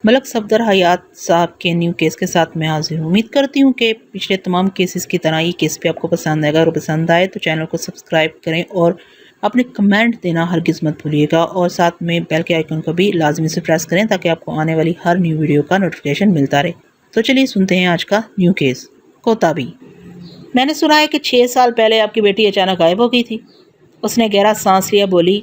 ملک صفدر حیات صاحب کے نیو کیس کے ساتھ میں حاضر ہوں۔ امید کرتی ہوں کہ پچھلے تمام کیسز کی طرح یہ کیس بھی آپ کو پسند آئے گا، اور پسند آئے تو چینل کو سبسکرائب کریں اور اپنے کمنٹ دینا ہرگز مت بھولیے گا، اور ساتھ میں بیل کے آئیکن کو بھی لازمی سے پریس کریں تاکہ آپ کو آنے والی ہر نیو ویڈیو کا نوٹیفیکیشن ملتا رہے۔ تو چلیے سنتے ہیں آج کا نیو کیس۔ کوتابی۔ میں نے سنا ہے کہ 6 سال پہلے آپ کی بیٹی اچانک غائب ہو گئی تھی۔ اس نے گہرا سانس لیا، بولی،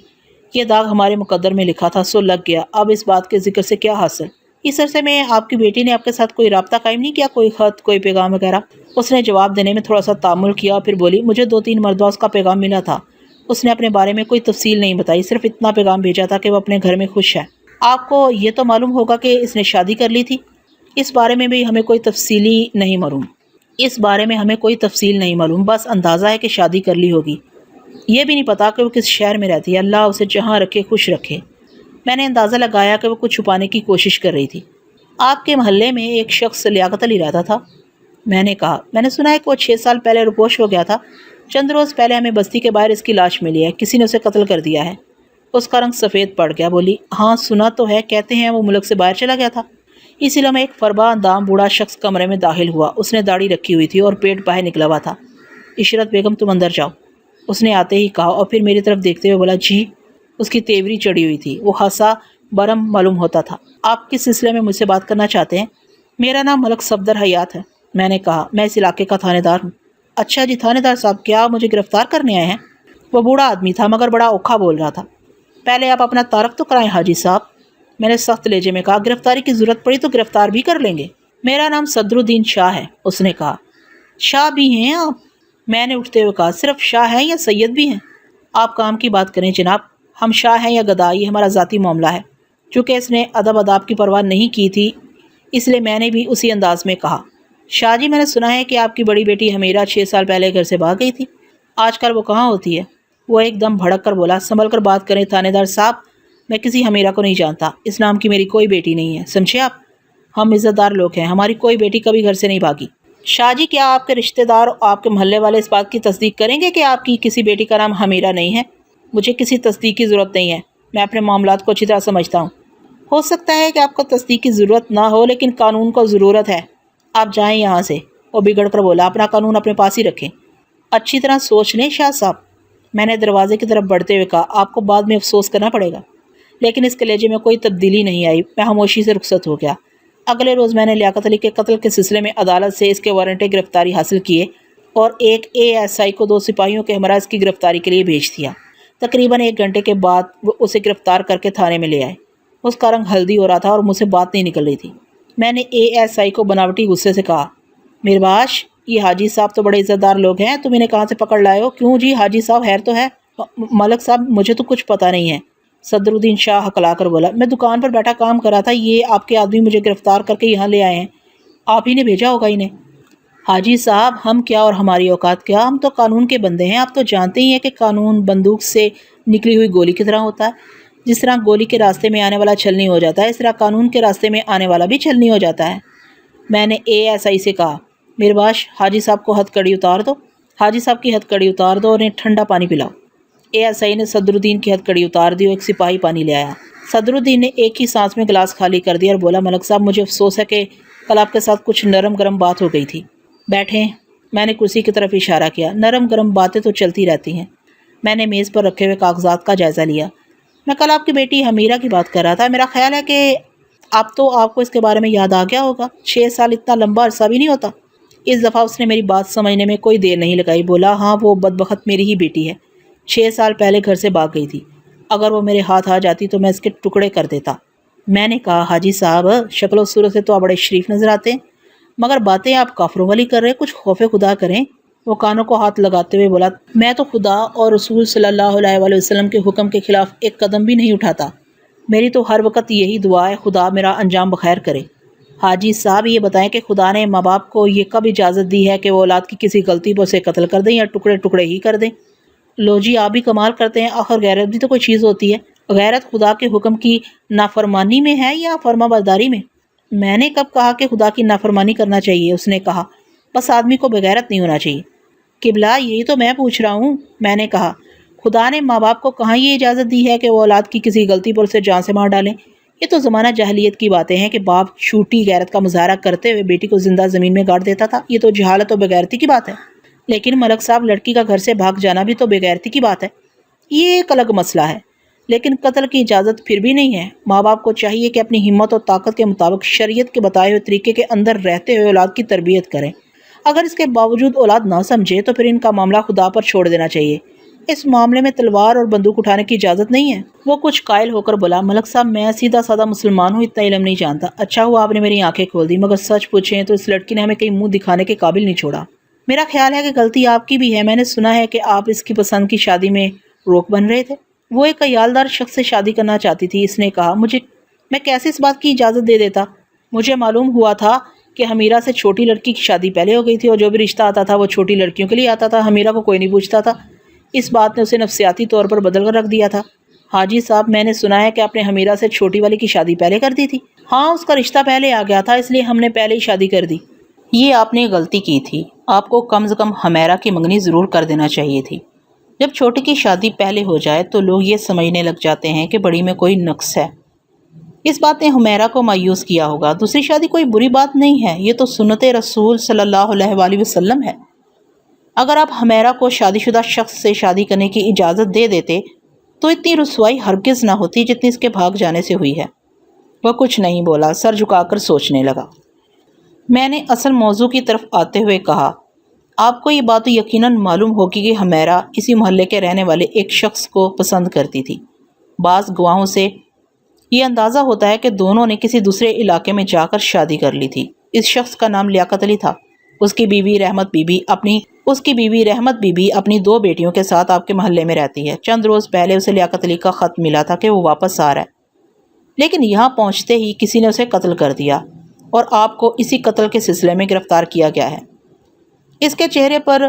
یہ داغ ہمارے مقدر میں لکھا تھا سو لگ گیا، اب اس بات کے ذکر سے کیا حاصل؟ اس عرصے میں آپ کی بیٹی نے آپ کے ساتھ کوئی رابطہ قائم نہیں کیا، کوئی خط، کوئی پیغام وغیرہ؟ اس نے جواب دینے میں تھوڑا سا تامل کیا، پھر بولی، مجھے 2-3 مرتبہ اس کا پیغام ملا تھا۔ اس نے اپنے بارے میں کوئی تفصیل نہیں بتائی، صرف اتنا پیغام بھیجا تھا کہ وہ اپنے گھر میں خوش ہے۔ آپ کو یہ تو معلوم ہوگا کہ اس نے شادی کر لی تھی؟ اس بارے میں بھی ہمیں کوئی تفصیل نہیں معلوم، بس اندازہ ہے کہ شادی کر لی ہوگی۔ یہ بھی نہیں پتا کہ وہ کس شہر میں رہتی ہے، اللہ اسے جہاں رکھے خوش رکھے۔ میں نے اندازہ لگایا کہ وہ کچھ چھپانے کی کوشش کر رہی تھی۔ آپ کے محلے میں ایک شخص لیاقت علی رہتا تھا؟ میں نے کہا، میں نے سنا ہے کہ وہ 6 سال پہلے روپوش ہو گیا تھا۔ چند روز پہلے ہمیں بستی کے باہر اس کی لاش ملی ہے، کسی نے اسے قتل کر دیا ہے۔ اس کا رنگ سفید پڑ گیا۔ بولی، ہاں سنا تو ہے، کہتے ہیں وہ ملک سے باہر چلا گیا تھا۔ اسی لمحے ایک فربا اندام بوڑھا شخص کمرے میں داخل ہوا۔ اس نے داڑھی رکھی ہوئی تھی اور پیٹ باہر نکلا ہوا تھا۔ عشرت بیگم، تم اندر جاؤ، اس نے آتے ہی کہا، اور پھر میری طرف دیکھتے ہوئے بولا، جی۔ اس کی تیوری چڑھی ہوئی تھی، وہ ہنسا برم معلوم ہوتا تھا۔ آپ کس سلسلے میں مجھ سے بات کرنا چاہتے ہیں؟ میرا نام ملک صفدر حیات ہے، میں نے کہا، میں اس علاقے کا تھانے دار ہوں۔ اچھا جی، تھانے دار صاحب، کیا آپ مجھے گرفتار کرنے آئے ہیں؟ وہ بوڑھا آدمی تھا مگر بڑا اوکھا بول رہا تھا۔ پہلے آپ اپنا تعارف تو کرائیں حاجی صاحب، میں نے سخت لہجے میں کہا۔ گرفتاری کی ضرورت پڑی تو گرفتار بھی کر لیں گے۔ میرا نام صدر الدین شاہ ہے، اس نے کہا۔ شاہ بھی ہیں آپ؟ میں نے اٹھتے ہوئے کہا، صرف شاہ ہیں یا سید بھی ہیں؟ آپ کام کی بات کریں جناب، ہم شاہ ہیں یا گدا، یہ ہمارا ذاتی معاملہ ہے۔ چونکہ اس نے ادب آداب کی پرواہ نہیں کی تھی، اس لیے میں نے بھی اسی انداز میں کہا، شاہ جی، میں نے سنا ہے کہ آپ کی بڑی بیٹی حمیرہ 6 سال پہلے گھر سے بھاگ گئی تھی۔ آج کل وہ کہاں ہوتی ہے؟ وہ ایک دم بھڑک کر بولا، سنبھل کر بات کریں تھانے دار صاحب، میں کسی حمیرہ کو نہیں جانتا، اس نام کی میری کوئی بیٹی نہیں ہے، سمجھے آپ؟ ہم عزت دار لوگ ہیں، ہماری کوئی بیٹی کبھی گھر سے نہیں بھاگی۔ شاہ جی، کیا آپ کے رشتہ دار اور آپ کے محلے والے اس بات کی تصدیق کریں گے کہ آپ کی کسی بیٹی کا نام حمیرہ نہیں ہے؟ مجھے کسی تصدیق کی ضرورت نہیں ہے، میں اپنے معاملات کو اچھی طرح سمجھتا ہوں۔ ہو سکتا ہے کہ آپ کو تصدیق کی ضرورت نہ ہو، لیکن قانون کو ضرورت ہے۔ آپ جائیں یہاں سے، وہ بگڑ کر بولا، اپنا قانون اپنے پاس ہی رکھیں۔ اچھی طرح سوچ لیں شاہ صاحب، میں نے دروازے کی طرف بڑھتے ہوئے کہا، آپ کو بعد میں افسوس کرنا پڑے گا۔ لیکن اس کلیجے میں کوئی تبدیلی نہیں آئی، میں خاموشی سے رخصت ہو گیا۔ اگلے روز میں نے لیاقت علی کے قتل کے سلسلے میں عدالت سے اس کے وارنٹ گرفتاری حاصل کیے اور ایک ASI کو 2 سپاہیوں کے ہمراہ اس کی گرفتاری کے لیے بھیج دیا۔ تقریباً 1 گھنٹے کے بعد وہ اسے گرفتار کر کے تھانے میں لے آئے۔ اس کا رنگ ہلدی ہو رہا تھا اور منہ سے بات نہیں نکل رہی تھی۔ میں نے ASI کو بناوٹی غصے سے کہا، میرباش، یہ حاجی صاحب تو بڑے عزت دار لوگ ہیں، تم انہیں کہاں سے پکڑ لائے ہو؟ کیوں جی، حاجی صاحب خیر تو ہے؟ ملک صاحب، مجھے تو کچھ پتہ نہیں ہے، صدر الدین شاہ ہکلا کر بولا، میں دکان پر بیٹھا کام کر رہا تھا، یہ آپ کے آدمی مجھے گرفتار کر کے یہاں لے آئے ہیں، آپ ہی نے بھیجا ہوگا انہیں۔ حاجی صاحب، ہم کیا اور ہماری اوقات کیا، ہم تو قانون کے بندے ہیں، آپ تو جانتے ہی ہیں کہ قانون بندوق سے نکلی ہوئی گولی کی طرح ہوتا ہے۔ جس طرح گولی کے راستے میں آنے والا چھلنی ہو جاتا ہے، اس طرح قانون کے راستے میں آنے والا بھی چھلنی ہو جاتا ہے۔ میں نے ASI سے کہا، میرباش، حاجی صاحب کو ہتھ کڑی اتار دو، حاجی صاحب کی ہتھ کڑی اتار دو اور انہیں ٹھنڈا پانی پلاؤ۔ ASI نے صدر الدین کی ہتھ کڑی اتار دی اور ایک سپاہی پانی لے آیا۔ صدر الدین نے ایک ہی سانس میں گلاس خالی کر دیا اور بولا، ملک صاحب، مجھے افسوس ہے کہ کل آپ کے ساتھ کچھ نرم گرم بات ہو گئی تھی۔ بیٹھیں، میں نے کرسی کی طرف اشارہ کیا۔ نرم گرم باتیں تو چلتی رہتی ہیں۔ میں نے میز پر رکھے ہوئے کاغذات کا جائزہ لیا۔ میں کل آپ کی بیٹی حمیرہ کی بات کر رہا تھا، میرا خیال ہے کہ آپ کو اس کے بارے میں یاد آ گیا ہوگا، 6 سال اتنا لمبا عرصہ بھی نہیں ہوتا۔ اس دفعہ اس نے میری بات سمجھنے میں کوئی دیر نہیں لگائی، بولا، ہاں وہ بدبخت میری ہی بیٹی ہے، 6 سال پہلے گھر سے بھاگ گئی تھی، اگر وہ میرے ہاتھ آ جاتی تو میں اس کے ٹکڑے کر دیتا۔ میں نے کہا، حاجی صاحب، شکل و صورت سے تو آپ بڑے شریف نظر آتے ہیں، مگر باتیں آپ کافروں والی کر رہے، کچھ خوف خدا کریں۔ وہ کانوں کو ہاتھ لگاتے ہوئے بولا، میں تو خدا اور رسول صلی اللہ علیہ وآلہ وسلم کے حکم کے خلاف ایک قدم بھی نہیں اٹھاتا، میری تو ہر وقت یہی دعا ہے، خدا میرا انجام بخیر کرے۔ حاجی صاحب، یہ بتائیں کہ خدا نے ماں باپ کو یہ کب اجازت دی ہے کہ وہ اولاد کی کسی غلطی پر اسے قتل کر دیں یا ٹکڑے ٹکڑے ہی کر دیں؟ لو جی، آپ بھی کمال کرتے ہیں، آخر غیرت بھی تو کوئی چیز ہوتی ہے۔ غیرت خدا کے حکم کی نافرمانی میں ہے یا فرما برداری میں؟ میں نے کب کہا کہ خدا کی نافرمانی کرنا چاہیے؟ اس نے کہا، بس آدمی کو بغیرت نہیں ہونا چاہیے۔ قبلہ، یہی تو میں پوچھ رہا ہوں، میں نے کہا، خدا نے ماں باپ کو کہاں یہ اجازت دی ہے کہ وہ اولاد کی کسی غلطی پر اسے جان سے مار ڈالیں؟ یہ تو زمانہ جاہلیت کی باتیں ہیں کہ باپ چھوٹی غیرت کا مظاہرہ کرتے ہوئے بیٹی کو زندہ زمین میں گاڑ دیتا تھا۔ یہ تو جہالت و بغیرتی کی بات ہے۔ لیکن ملک صاحب، لڑکی کا گھر سے بھاگ جانا بھی تو بغیرتی کی بات ہے۔ یہ ایک الگ مسئلہ ہے، لیکن قتل کی اجازت پھر بھی نہیں ہے۔ ماں باپ کو چاہیے کہ اپنی ہمت اور طاقت کے مطابق شریعت کے بتائے ہوئے طریقے کے اندر رہتے ہوئے اولاد کی تربیت کریں۔ اگر اس کے باوجود اولاد نہ سمجھے تو پھر ان کا معاملہ خدا پر چھوڑ دینا چاہیے۔ اس معاملے میں تلوار اور بندوق اٹھانے کی اجازت نہیں ہے۔ وہ کچھ قائل ہو کر بولا، ملک صاحب، میں سیدھا سادہ مسلمان ہوں، اتنا علم نہیں جانتا۔ اچھا ہوا آپ نے میری آنکھیں کھول دی، مگر سچ پوچھیں تو اس لڑکی نے ہمیں کہیں منہ دکھانے کے قابل نہیں چھوڑا۔ میرا خیال ہے کہ غلطی آپ کی بھی ہے۔ میں نے سنا ہے کہ آپ اس کی پسند کی شادی میں روک بن رہے تھے۔ وہ ایک عیالدار شخص سے شادی کرنا چاہتی تھی، اس نے کہا۔ میں کیسے اس بات کی اجازت دے دیتا؟ مجھے معلوم ہوا تھا کہ حمیرہ سے چھوٹی لڑکی کی شادی پہلے ہو گئی تھی، اور جو بھی رشتہ آتا تھا وہ چھوٹی لڑکیوں کے لیے آتا تھا، حمیرہ کو کوئی نہیں پوچھتا تھا۔ اس بات نے اسے نفسیاتی طور پر بدل کر رکھ دیا تھا۔ حاجی صاحب، میں نے سنا ہے کہ آپ نے حمیرہ سے چھوٹی والی کی شادی پہلے کر دی تھی۔ ہاں، اس کا رشتہ پہلے آ گیا تھا، اس لیے ہم نے پہلے ہی شادی کر دی۔ یہ آپ نے غلطی کی تھی، آپ کو کم از کم حمیرہ کی منگنی ضرور کر دینا چاہیے تھی۔ جب چھوٹی کی شادی پہلے ہو جائے تو لوگ یہ سمجھنے لگ جاتے ہیں کہ بڑی میں کوئی نقص ہے۔ اس بات نے حمیرہ کو مایوس کیا ہوگا۔ دوسری شادی کوئی بری بات نہیں ہے، یہ تو سنت رسول صلی اللہ علیہ وآلہ وسلم ہے۔ اگر آپ حمیرہ کو شادی شدہ شخص سے شادی کرنے کی اجازت دے دیتے تو اتنی رسوائی ہرگز نہ ہوتی جتنی اس کے بھاگ جانے سے ہوئی ہے۔ وہ کچھ نہیں بولا، سر جھکا کر سوچنے لگا۔ میں نے اصل موضوع کی طرف آتے ہوئے کہا، آپ کو یہ بات تو یقیناً معلوم ہوگی کہ حمیرہ اسی محلے کے رہنے والے ایک شخص کو پسند کرتی تھی۔ بعض گواہوں سے یہ اندازہ ہوتا ہے کہ دونوں نے کسی دوسرے علاقے میں جا کر شادی کر لی تھی۔ اس شخص کا نام لیاقت علی تھا۔ اس کی بیوی رحمت بی بی اپنی 2 بیٹیوں کے ساتھ آپ کے محلے میں رہتی ہے۔ چند روز پہلے اسے لیاقت علی کا خط ملا تھا کہ وہ واپس آ رہا ہے، لیکن یہاں پہنچتے ہی کسی نے اسے قتل کر دیا اور آپ کو اسی قتل کے سلسلے میں گرفتار کیا گیا ہے۔ اس کے چہرے پر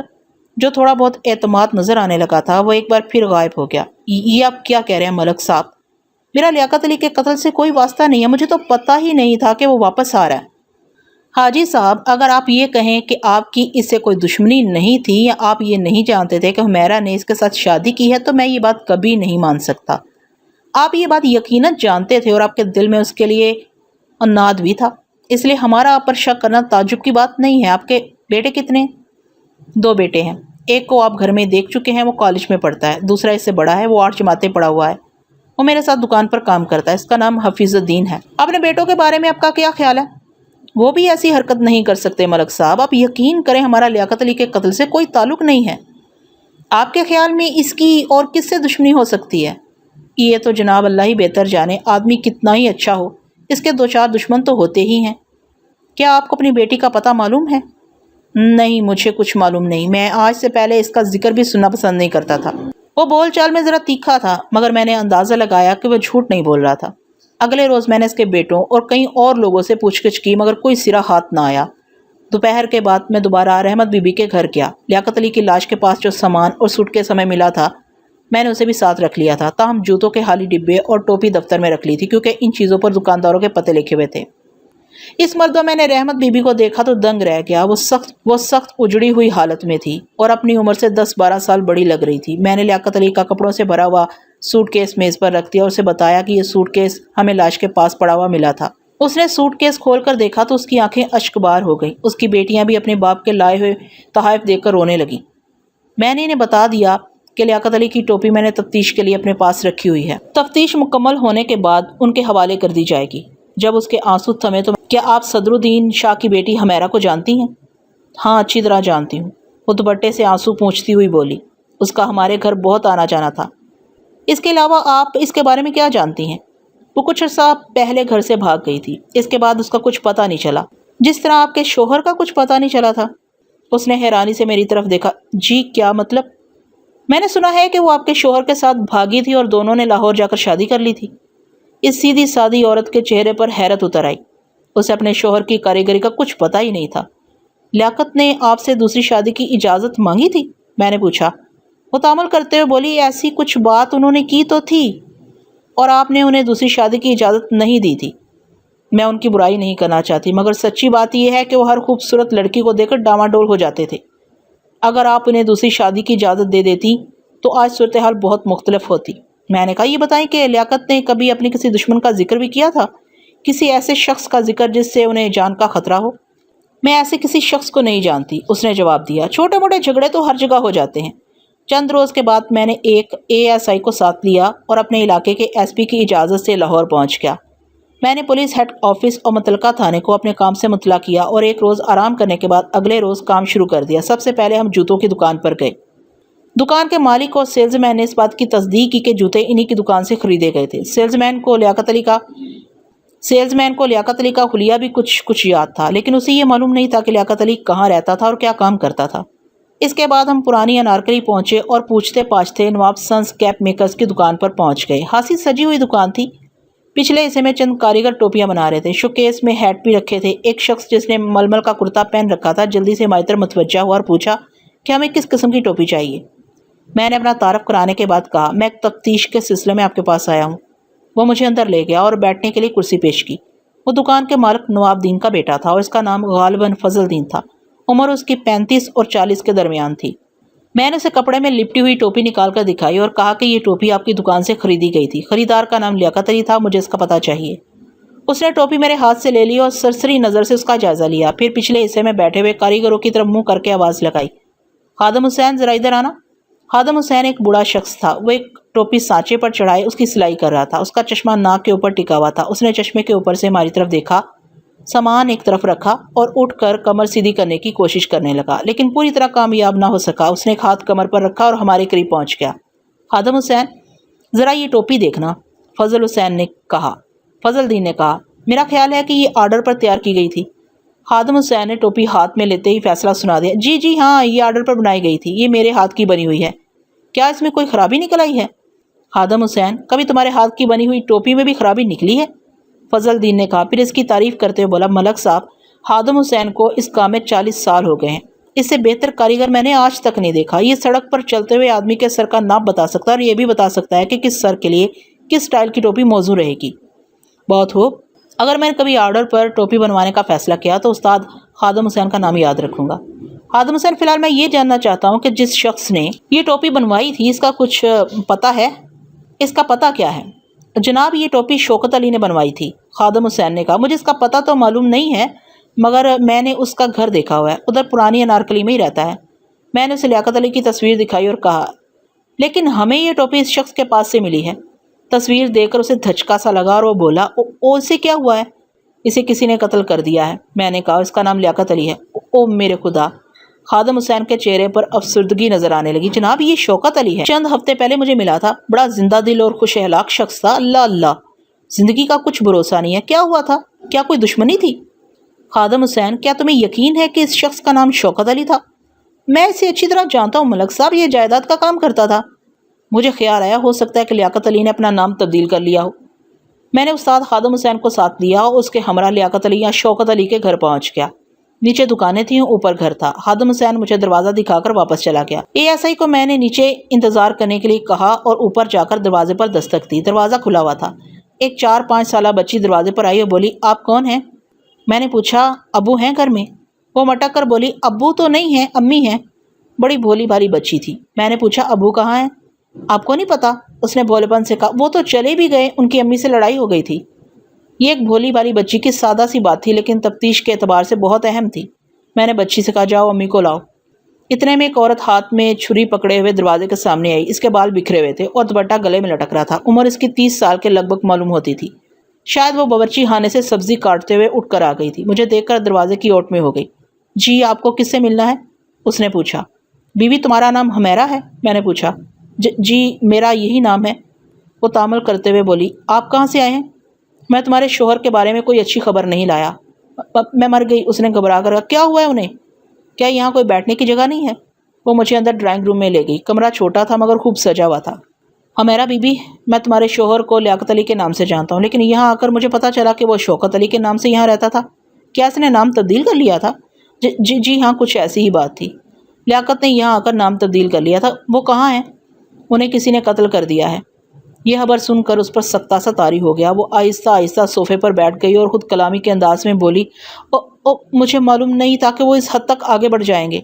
جو تھوڑا بہت اعتماد نظر آنے لگا تھا وہ ایک بار پھر غائب ہو گیا۔ یہ آپ کیا کہہ رہے ہیں ملک صاحب؟ میرا لیاقت علی کے قتل سے کوئی واسطہ نہیں ہے، مجھے تو پتہ ہی نہیں تھا کہ وہ واپس آ رہا ہے۔ حاجی صاحب، اگر آپ یہ کہیں کہ آپ کی اس سے کوئی دشمنی نہیں تھی یا آپ یہ نہیں جانتے تھے کہ حمیرہ نے اس کے ساتھ شادی کی ہے تو میں یہ بات کبھی نہیں مان سکتا۔ آپ یہ بات یقیناً جانتے تھے اور آپ کے دل میں اس کے لیے عناد بھی تھا، اس لیے ہمارا آپ پر شک کرنا تعجب کی بات نہیں ہے۔ آپ کے بیٹے کتنے؟ 2 بیٹے ہیں۔ ایک کو آپ گھر میں دیکھ چکے ہیں، وہ کالج میں پڑھتا ہے۔ دوسرا اس سے بڑا ہے، وہ 8 جماعتیں پڑھا ہوا ہے، وہ میرے ساتھ دکان پر کام کرتا ہے، اس کا نام حفیظ الدین ہے۔ اپنے بیٹوں کے بارے میں آپ کا کیا خیال ہے؟ وہ بھی ایسی حرکت نہیں کر سکتے ملک صاحب، آپ یقین کریں ہمارا لیاقت علی کے قتل سے کوئی تعلق نہیں ہے۔ آپ کے خیال میں اس کی اور کس سے دشمنی ہو سکتی ہے؟ یہ تو جناب اللہ ہی بہتر جانے، آدمی کتنا ہی اچھا ہو اس کے 2-4 دشمن تو ہوتے ہی ہیں۔ کیا آپ کو اپنی بیٹی کا پتہ معلوم ہے؟ نہیں، مجھے کچھ معلوم نہیں، میں آج سے پہلے اس کا ذکر بھی سننا پسند نہیں کرتا تھا۔ وہ بول چال میں ذرا تیکھا تھا، مگر میں نے اندازہ لگایا کہ وہ جھوٹ نہیں بول رہا تھا۔ اگلے روز میں نے اس کے بیٹوں اور کئی اور لوگوں سے پوچھ گچھ کی، مگر کوئی سرا ہاتھ نہ آیا۔ دوپہر کے بعد میں دوبارہ رحمت بی بی کے گھر گیا۔ لیاقت علی کی لاش کے پاس جو سامان اور سوٹکیس ہمیں ملا تھا میں نے اسے بھی ساتھ رکھ لیا تھا، تاہم جوتوں کے خالی ڈبے اور ٹوپی دفتر میں رکھ لی تھی کیونکہ ان چیزوں پر دکانداروں کے پتے لکھے ہوئے تھے۔ اس مرتبہ میں نے رحمت بی بی کو دیکھا تو دنگ رہ گیا۔ وہ سخت اجڑی ہوئی حالت میں تھی اور اپنی عمر سے 10-12 سال بڑی لگ رہی تھی۔ میں نے لیاقت علی کا کپڑوں سے بھرا ہوا سوٹ کیس میز پر رکھ دیا اور اسے بتایا کہ یہ سوٹ کیس ہمیں لاش کے پاس پڑا ہوا ملا تھا۔ اس نے سوٹ کیس کھول کر دیکھا تو اس کی آنکھیں اشک بار ہو گئیں۔ اس کی بیٹیاں بھی اپنے باپ کے لائے ہوئے تحائف دیکھ کر رونے لگیں۔ میں نے انہیں بتا دیا کہ لیاقت علی کی ٹوپی میں نے تفتیش کے لیے اپنے پاس رکھی ہوئی ہے، تفتیش مکمل ہونے کے بعد ان کے حوالے کر دی جائے گی۔ جب اس کے آنسو تھمے تو کیا آپ صدر الدین شاہ کی بیٹی حمیرہ کو جانتی ہیں؟ ہاں، اچھی طرح جانتی ہوں، وہ دوپٹے سے آنسو پونچھتی ہوئی بولی۔ اس کا ہمارے گھر بہت آنا جانا تھا۔ اس کے علاوہ آپ اس کے بارے میں کیا جانتی ہیں؟ وہ کچھ عرصہ پہلے گھر سے بھاگ گئی تھی، اس کے بعد اس کا کچھ پتہ نہیں چلا، جس طرح آپ کے شوہر کا کچھ پتہ نہیں چلا تھا۔ اس نے حیرانی سے میری طرف دیکھا۔ جی کیا مطلب؟ میں نے سنا ہے کہ وہ آپ کے شوہر کے ساتھ بھاگی تھی اور دونوں نے لاہور جا کر شادی کر لی تھی۔ اس سیدھی سادی عورت کے چہرے پر حیرت اتر آئی۔ اسے اپنے شوہر کی کاریگری کا کچھ پتہ ہی نہیں تھا۔ لیاقت نے آپ سے دوسری شادی کی اجازت مانگی تھی؟ میں نے پوچھا۔ وہ تامل کرتے ہوئے بولی، ایسی کچھ بات انہوں نے کی تو تھی اور آپ نے انہیں دوسری شادی کی اجازت نہیں دی تھی۔ میں ان کی برائی نہیں کرنا چاہتی، مگر سچی بات یہ ہے کہ وہ ہر خوبصورت لڑکی کو دیکھ کر ڈاواڈول ہو جاتے تھے۔ اگر آپ انہیں دوسری شادی کی اجازت دے دیتی تو آج صورتحال بہت مختلف ہوتی۔ میں نے کہا یہ بتائیں کہ لیاقت نے کبھی اپنے کسی دشمن کا ذکر بھی کیا تھا، کسی ایسے شخص کا ذکر جس سے انہیں جان کا خطرہ ہو؟ میں ایسے کسی شخص کو نہیں جانتی، اس نے جواب دیا۔ چھوٹے موٹے جھگڑے تو ہر جگہ ہو جاتے ہیں۔ چند روز کے بعد میں نے ایک ASI کو ساتھ لیا اور اپنے علاقے کے SP کی اجازت سے لاہور پہنچ گیا۔ میں نے پولیس ہیڈ آفس اور متعلقہ تھانے کو اپنے کام سے مطلع کیا اور ایک روز آرام کرنے کے بعد اگلے روز کام شروع کر دیا۔ سب سے پہلے ہم جوتوں کی دکان پر گئے۔ دکان کے مالک اور سیلز مین نے اس بات کی تصدیق کی کہ جوتے انہی کی دکان سے خریدے گئے تھے۔ سیلز مین کو لیاقت علی کا حلیہ بھی کچھ یاد تھا، لیکن اسے یہ معلوم نہیں تھا کہ لیاقت علی کہاں رہتا تھا اور کیا کام کرتا تھا۔ اس کے بعد ہم پرانی انارکلی پہنچے اور پوچھتے پاچھتے نواب سنس کیپ میکرز کی دکان پر پہنچ گئے۔ خاصی سجی ہوئی دکان تھی۔ پچھلے حصے میں چند کاریگر ٹوپیاں بنا رہے تھے، شوکیس میں ہیٹ بھی رکھے تھے۔ ایک شخص جس نے ململ کا کرتا پہن رکھا تھا جلدی سے ہماری طرف متوجہ ہوا اور پوچھا کہ ہمیں کس قسم کی ٹوپی چاہیے۔ میں نے اپنا تعارف کرانے کے بعد کہا، میں ایک تفتیش کے سلسلے میں آپ کے پاس آیا ہوں۔ وہ مجھے اندر لے گیا اور بیٹھنے کے لیے کرسی پیش کی۔ وہ دکان کے مالک نواب دین کا بیٹا تھا اور اس کا نام غالباً فضل دین تھا۔ عمر اس کی 35 اور 40 کے درمیان تھی۔ میں نے اسے کپڑے میں لپٹی ہوئی ٹوپی نکال کر دکھائی اور کہا کہ یہ ٹوپی آپ کی دکان سے خریدی گئی تھی۔ خریدار کا نام لیاقت علی تھا، مجھے اس کا پتہ چاہیے۔ اس نے ٹوپی میرے ہاتھ سے لے لی اور سرسری نظر سے اس کا جائزہ لیا، پھر پچھلے حصے میں بیٹھے ہوئے کاریگروں کی طرف منہ کر کے آواز لگائی، خادم حسین ذرا ادھر آنا۔ خادم حسین ایک بوڑھا شخص تھا۔ وہ ایک ٹوپی سانچے پر چڑھائے اس کی سلائی کر رہا تھا۔ اس کا چشمہ ناک کے اوپر ٹکا ہوا تھا۔ اس نے چشمے کے اوپر سے ہماری طرف دیکھا، سامان ایک طرف رکھا اور اٹھ کر کمر سیدھی کرنے کی کوشش کرنے لگا، لیکن پوری طرح کامیاب نہ ہو سکا۔ اس نے ایک ہاتھ کمر پر رکھا اور ہمارے قریب پہنچ گیا۔ خادم حسین ذرا یہ ٹوپی دیکھنا، فضل دین نے کہا۔ میرا خیال ہے کہ یہ آرڈر پر تیار کی گئی تھی۔ خادم حسین نے ٹوپی ہاتھ میں لیتے ہی فیصلہ سنا دیا، جی ہاں، یہ آرڈر پر بنائی گئی تھی، یہ میرے ہاتھ کی بنی ہوئی ہے۔ کیا اس میں کوئی خرابی نکل آئی ہے؟ خادم حسین، کبھی تمہارے ہاتھ کی بنی ہوئی ٹوپی میں بھی خرابی نکلی ہے؟ فضل دین نے کہا، پھر اس کی تعریف کرتے ہوئے بولا، ملک صاحب، خادم حسین کو اس کام میں 40 سال ہو گئے ہیں۔ اس سے بہتر کاریگر میں نے آج تک نہیں دیکھا۔ یہ سڑک پر چلتے ہوئے آدمی کے سر کا ناپ بتا سکتا ہے اور یہ بھی بتا سکتا ہے کہ کس سر کے لیے کس سٹائل کی ٹوپی موزوں رہے گی۔ بہت خوب، اگر میں نے کبھی آرڈر پر ٹوپی بنوانے کا فیصلہ کیا تو استاد خادم حسین کا نام یاد رکھوں گا۔ خادم حسین، فی الحال میں یہ جاننا چاہتا ہوں کہ جس شخص نے یہ ٹوپی بنوائی تھی اس کا کچھ پتہ ہے؟ اس کا پتہ کیا ہے؟ جناب، یہ ٹوپی شوکت علی نے بنوائی تھی، خادم حسین نے کہا۔ مجھے اس کا پتہ تو معلوم نہیں ہے، مگر میں نے اس کا گھر دیکھا ہوا ہے، ادھر پرانی انارکلی میں ہی رہتا ہے۔ میں نے اسے لیاقت علی کی تصویر دکھائی اور کہا، لیکن ہمیں یہ ٹوپی اس شخص کے پاس سے ملی ہے۔ تصویر دیکھ کر اسے دھچکا سا لگا اور وہ بولا، اسے کیا ہوا ہے؟ اسے کسی نے قتل کر دیا ہے۔ میں نے کہا، اس کا نام لیاقت علی ہے۔ او میرے خدا! خادم حسین کے چہرے پر افسردگی نظر آنے لگی۔ جناب، یہ شوکت علی ہے، چند ہفتے پہلے مجھے ملا تھا، بڑا زندہ دل اور خوش اخلاق شخص تھا۔ اللہ، زندگی کا کچھ بھروسہ نہیں ہے۔ کیا ہوا تھا؟ کیا کوئی دشمنی تھی؟ خادم حسین، کیا تمہیں یقین ہے کہ اس شخص کا نام شوکت علی تھا؟ میں اسے اچھی طرح جانتا ہوں ملک صاحب، یہ جائیداد کا کام کرتا تھا۔ مجھے خیال آیا ہو سکتا ہے کہ لیاقت علی نے اپنا نام تبدیل کر لیا ہو۔ میں نے استاد خادم حسین کو ساتھ لیا اور اس کے ہمراہ لیاقت علی یا شوکت علی کے گھر پہنچ گیا۔ نیچے دکانیں تھیں، اوپر گھر تھا۔ خادم حسین مجھے دروازہ دکھا کر واپس چلا گیا۔ ASI کو میں نے نیچے انتظار کرنے کے لیے کہا اور اوپر جا کر دروازے پر دستک دی۔ دروازہ کھلا ہوا تھا۔ ایک 4-5 سالہ بچی دروازے پر آئی اور بولی، آپ کون ہیں؟ میں نے پوچھا، ابو ہیں گھر میں؟ وہ مٹک کر بولی، ابو تو نہیں ہیں، امی ہیں۔ بڑی بھولی بھالی بچی تھی۔ میں نے پوچھا، ابو کہاں ہیں؟ آپ کو نہیں پتا؟ اس نے بھولے پن سے کہا، وہ تو چلے بھی گئے، ان کی امی سے لڑائی ہو گئی تھی۔ یہ ایک بھولی بھالی بچی کی سادہ سی بات تھی، لیکن تفتیش کے اعتبار سے بہت اہم تھی۔ میں نے بچی سے کہا، جاؤ امی کو لاؤ۔ اتنے میں ایک عورت ہاتھ میں چھری پکڑے ہوئے دروازے کے سامنے آئی۔ اس کے بال بکھرے ہوئے تھے اور دوپٹہ گلے میں لٹک رہا تھا۔ عمر اس کی 30 سال کے لگ بھگ معلوم ہوتی تھی۔ شاید وہ باورچی خانے سے سبزی کاٹتے ہوئے اٹھ کر آ گئی تھی۔ مجھے دیکھ کر دروازے کی اوٹ میں ہو گئی۔ جی، آپ کو کس سے ملنا ہے؟ اس نے پوچھا۔ بیوی، تمہارا نام حمیرہ ہے؟ میں نے پوچھا۔ جی، میرا یہی نام ہے، وہ تامل کرتے ہوئے بولی۔ آپ کہاں سے آئے ہیں؟ میں تمہارے شوہر کے بارے میں کوئی اچھی خبر نہیں لایا۔ میں مر گئی، اس نے گھبرا کر کہا۔ کیا ہوا ہے انہیں؟ کیا یہاں کوئی بیٹھنے کی جگہ نہیں ہے؟ وہ مجھے اندر ڈرائنگ روم میں لے گئی۔ کمرہ چھوٹا تھا مگر خوب سجا ہوا تھا۔ حمیرہ بی بی، میں تمہارے شوہر کو لیاقت علی کے نام سے جانتا ہوں، لیکن یہاں آ کر مجھے پتہ چلا کہ وہ شوکت علی کے نام سے یہاں رہتا تھا۔ کیا اس نے نام تبدیل کر لیا تھا؟ جی ہاں، کچھ ایسی ہی بات تھی۔ لیاقت نے یہاں آ کر نام تبدیل کر لیا تھا۔ وہ کہاں ہیں؟ انہیں کسی نے قتل کر دیا ہے۔ یہ خبر سن کر اس پر سختہ سا طاری ہو گیا۔ وہ آہستہ آہستہ صوفے پر بیٹھ گئی اور خود کلامی کے انداز میں بولی، مجھے معلوم نہیں تھا کہ وہ اس حد تک آگے بڑھ جائیں گے۔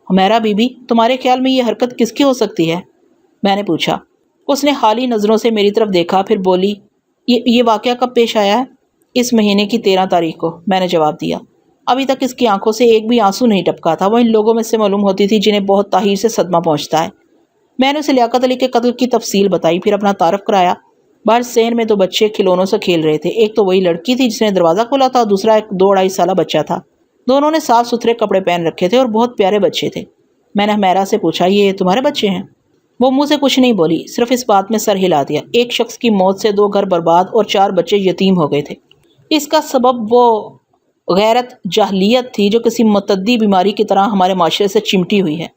حمیرہ بی بی، تمہارے خیال میں یہ حرکت کس کی ہو سکتی ہے؟ میں نے پوچھا۔ اس نے حالی نظروں سے میری طرف دیکھا، پھر بولی، یہ واقعہ کب پیش آیا ہے؟ اس مہینے کی 13 تاریخ کو، میں نے جواب دیا۔ ابھی تک اس کی آنکھوں سے ایک بھی آنسو نہیں ٹپکا تھا۔ وہ ان لوگوں میں سے معلوم ہوتی تھی جنہیں بہت تاخیر سے صدمہ پہنچتا ہے۔ میں نے اسے لیاقت علی کے قتل کی تفصیل بتائی، پھر اپنا تعارف کرایا۔ باہر صحن میں 2 بچے کھلونوں سے کھیل رہے تھے۔ ایک تو وہی لڑکی تھی جس نے دروازہ کھولا تھا، اور دوسرا ایک 2-2.5 سالہ بچہ تھا۔ دونوں نے صاف ستھرے کپڑے پہن رکھے تھے اور بہت پیارے بچے تھے۔ میں نے حمیرہ سے پوچھا، یہ تمہارے بچے ہیں؟ وہ منہ سے کچھ نہیں بولی، صرف اس بات میں سر ہلا دیا، ایک شخص کی موت سے 2 گھر برباد اور 4 بچے یتیم ہو گئے تھے۔ اس کا سبب وہ غیرت جاہلیت تھی جو کسی متعدی بیماری کی طرح ہمارے معاشرے سے چمٹی ہوئی ہے۔